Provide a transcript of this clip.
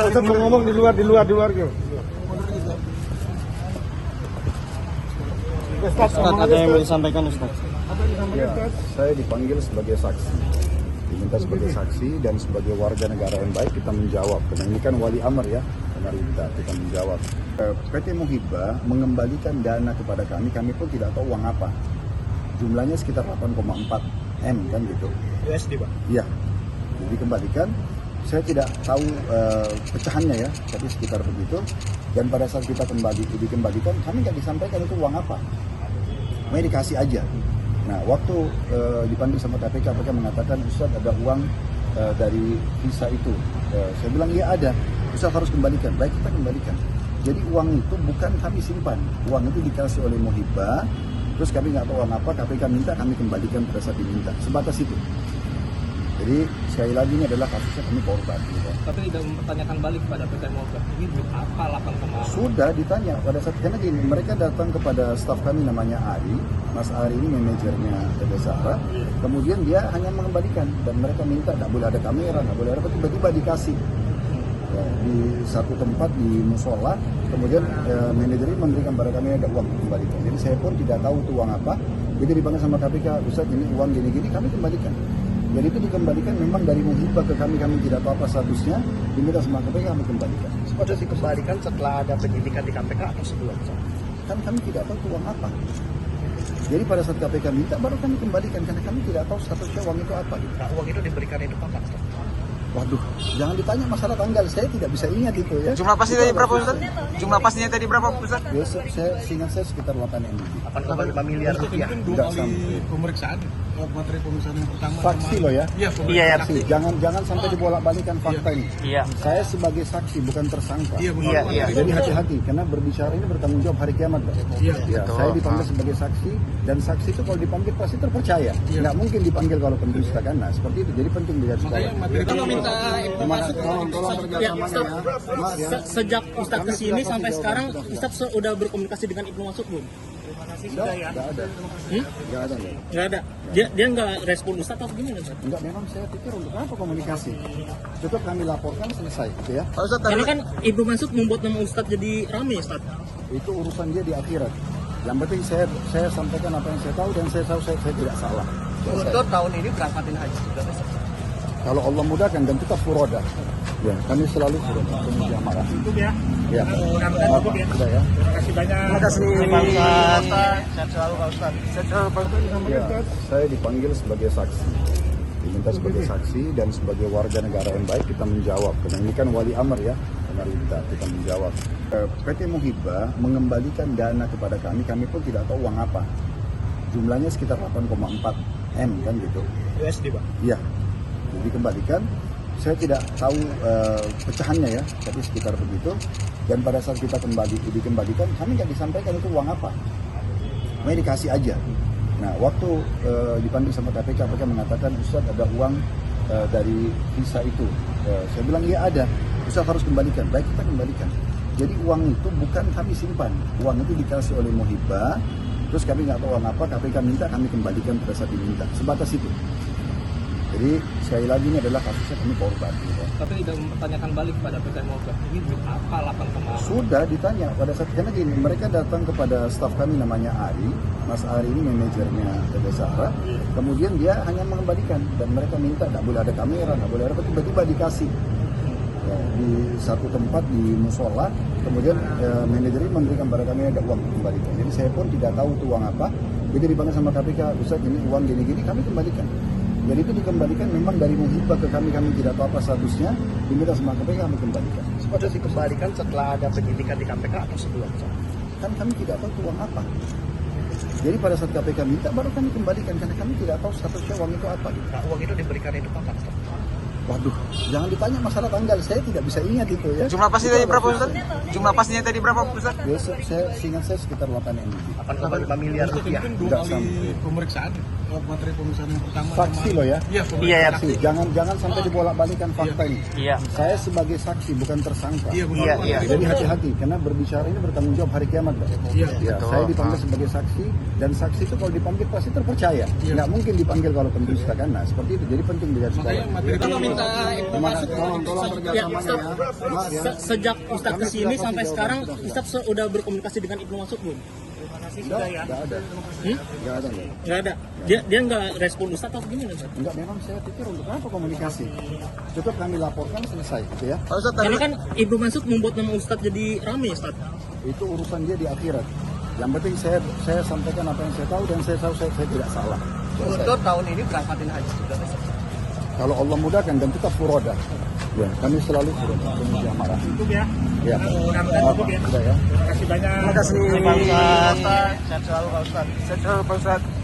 Ustaz mau ngomong di luar gitu. Ustaz, ada yang mau disampaikan Ustaz? Ya, saya dipanggil sebagai saksi, diminta sebagai saksi dan sebagai warga negara yang baik kita menjawab. Karena ini kan wali amr ya, pemerintah kita menjawab. PT Muhibah mengembalikan dana kepada kami pun tidak tahu uang apa. Jumlahnya sekitar 8,4 M kan gitu. USD Pak? Iya, jadi dikembalikan. Saya tidak tahu pecahannya ya, tapi sekitar begitu. Dan pada saat kita dikembalikan, kami nggak disampaikan itu uang apa. Mau dikasih aja. Nah, waktu dipanggil sama KPK mengatakan Ustaz ada uang dari visa itu. Saya bilang iya ada. Ustaz harus kembalikan. Baik, kita kembalikan. Jadi uang itu bukan kami simpan. Uang itu dikasih oleh Muhibah. Terus kami nggak tahu uang apa. KPK minta, kami kembalikan pada saat diminta. Sebatas itu. Jadi sekali lagi ini adalah kasusnya kami korban. Gitu. Tapi tidak mempertanyakan balik pada PT Muhibah. Ini duit apa 8,4? Sudah ditanya pada saat karena gini, mereka datang kepada staf kami namanya Ari. Mas Ari ini manajernya PT Sahara. Kemudian dia hanya mengembalikan dan mereka minta tidak boleh ada kamera, tidak boleh ada apa, tiba-tiba dikasih ya, di satu tempat di musola. Kemudian manajer ini memberikan pada kami ada uang kembalikan. Jadi saya pun tidak tahu itu uang apa. Jadi dipanggil sama KPK, Ustaz ini uang gini-gini, kami kembalikan. Jadi itu dikembalikan memang dari Muhibah ke kami tidak tahu apa statusnya, diminta sama KPK kami kembalikan. Sudah dikembalikan setelah ada penyidikan di KPK atau sebelum? Kan kami tidak tahu itu uang apa. Jadi pada saat KPK minta baru kami kembalikan karena kami tidak tahu statusnya uang itu apa. Nah, uang itu diberikan itu kapan? Waduh, jangan ditanya masalah tanggal, saya tidak bisa ingat itu ya. Jumlah pastinya tadi berapa Ustaz? Jumlah pastinya tadi berapa Ustaz? Ya, saya ingat saya sekitar 8 MB. 8,5 miliar rupiah. Tidak sampai. Pemeriksaan materi pemeriksaan yang pertama. Saksi loh ya. Iya ya. Saksi. Jangan sampai dibolak-balikan fakta ini. Iya. Saya sebagai saksi bukan tersangka. Iya. Jadi hati-hati karena berbicara ini bertanggung jawab hari kiamat, Pak. Ya, saya dipanggil sebagai saksi dan saksi itu kalau dipanggil pasti terpercaya. Nggak mungkin dipanggil kalau pendusta kan. Nah, seperti itu. Jadi penting dilihat sekali. Kalau minta informasi Tolong ya, kerjasamanya ya. Maaf ya. Sejak Ustadz Kami kesini sudah sampai pasti sekarang jawab. Ustadz sudah berkomunikasi dengan Ibnu Mas'ud belum? Nggak ada. Nggak ada. Nggak ada. Dia nggak respon Ustadz atau gimana Ustadz? Enggak, memang saya pikir untuk apa komunikasi. Cukup kami laporkan selesai gitu ya. Karena kan Ibnu Mas'ud membuat nama Ustadz jadi rame Ustadz. Itu urusan dia di akhirat. Yang penting saya sampaikan apa yang saya tahu dan saya tahu saya tidak salah. Untuk tahun ini berangkatin haji juga besok. Kalau Allah mudahkan dan tetap furoda. Ya, kami selalu furoda. Kemudian marah. Itu ya. Ya. Cukup ya. Sudah ya. Terima kasih banyak. Terima kasih Pak Ustaz. Sehat selalu Pak Ustaz. Sehat selalu Pak Ustaz. Ya, saya dipanggil sebagai saksi. Diminta sebagai saksi dan sebagai warga negara yang baik kita menjawab. Karena ini kan wali amr ya, pemerintah kita menjawab. PT Muhibah mengembalikan dana kepada kami pun tidak tahu uang apa. Jumlahnya sekitar 8,4 M kan gitu. USD Pak? Iya, jadi dikembalikan. Saya tidak tahu pecahannya ya, tapi sekitar begitu. Dan pada saat kita dikembalikan, kami nggak disampaikan itu uang apa. Mau dikasih aja. Nah, waktu dipanggil sama KPK mengatakan Ustaz ada uang dari visa itu. Saya bilang iya ada. Ustaz harus kembalikan. Baik, kita kembalikan. Jadi uang itu bukan kami simpan. Uang itu dikasih oleh Muhibah. Terus kami nggak tahu uang apa. KPK minta, kami kembalikan pada saat diminta. Sebatas itu. Jadi sekali lagi ini adalah kasusnya kami korban. Gitu. Tapi tidak mempertanyakan balik pada PT Muhibah. Ini duit apa 8,4? Sudah ditanya pada saat karena gini, mereka datang kepada staf kami namanya Ari. Mas Ari ini manajernya PT Sahara. Kemudian dia hanya mengembalikan dan mereka minta tidak boleh ada kamera, tidak boleh ada apa, tiba-tiba dikasih ya, di satu tempat di musola. Kemudian manajer ini memberikan pada kami ada uang kembalikan. Jadi saya pun tidak tahu itu uang apa. Jadi dipanggil sama KPK, Ustaz ini uang gini-gini, kami kembalikan. Jadi itu dikembalikan memang dari Muhibah ke kami tidak tahu apa statusnya, diminta sama KPK kami kembalikan. Sudah dikembalikan setelah ada penyidikan di KPK atau sebelum? Kan kami tidak tahu itu uang apa. Jadi pada saat KPK minta baru kami kembalikan karena kami tidak tahu statusnya uang itu apa. Nah, uang itu diberikan itu kapan? Waduh, jangan ditanya masalah tanggal, saya tidak bisa ingat itu ya. Jumlah pastinya tadi berapa Ustaz? Jumlah pastinya tadi berapa Ustaz? Ya, saya ingat saya sekitar 8 MB. 8,5 miliar rupiah. Tidak sampai. Pemeriksaan. materi pemeriksaan yang pertama. Saksi loh ya. Iya, Iya, ya. Saksi. Jangan sampai dibolak-balikan fakta ini. Iya. Saya sebagai saksi bukan tersangka. Iya, benar. Iya, iya. Jadi hati-hati karena berbicara ini bertanggung jawab hari kiamat, Pak. Iya. Ya, saya dipanggil sebagai saksi dan saksi itu kalau dipanggil pasti terpercaya. Nggak mungkin dipanggil kalau pendusta kan. Nah, seperti itu. Jadi penting digaris Makanya bawah. materi Kalau minta Terima kasih. Tolong kerjasamanya ya. Maaf ya. sejak Ustadz Kami kesini sudah sampai kasih sekarang jawaban, Ustadz sudah berkomunikasi dengan Ibnu Mas'ud belum? Nggak ada. Nggak ada. Nggak ada. Dia nggak respon Ustadz atau gimana Ustadz? Enggak, memang saya pikir untuk apa komunikasi? Cukup kami laporkan selesai gitu ya. Karena kan Ibnu Mas'ud membuat nama Ustadz jadi rame Ustadz. Itu urusan dia di akhirat. Yang penting saya sampaikan apa yang saya tahu dan saya tahu saya tidak salah. Untuk tahun ini berangkatin haji juga besok. Kalau Allah mudahkan dan tetap furoda. Ya, kami selalu furoda. Jamaah. Cukup ya. Ya. Cukup ya. Sudah ya. Terima kasih banyak. Pak Ustadz. Sehat selalu Pak Ustadz. Sehat selalu Pak Ustadz.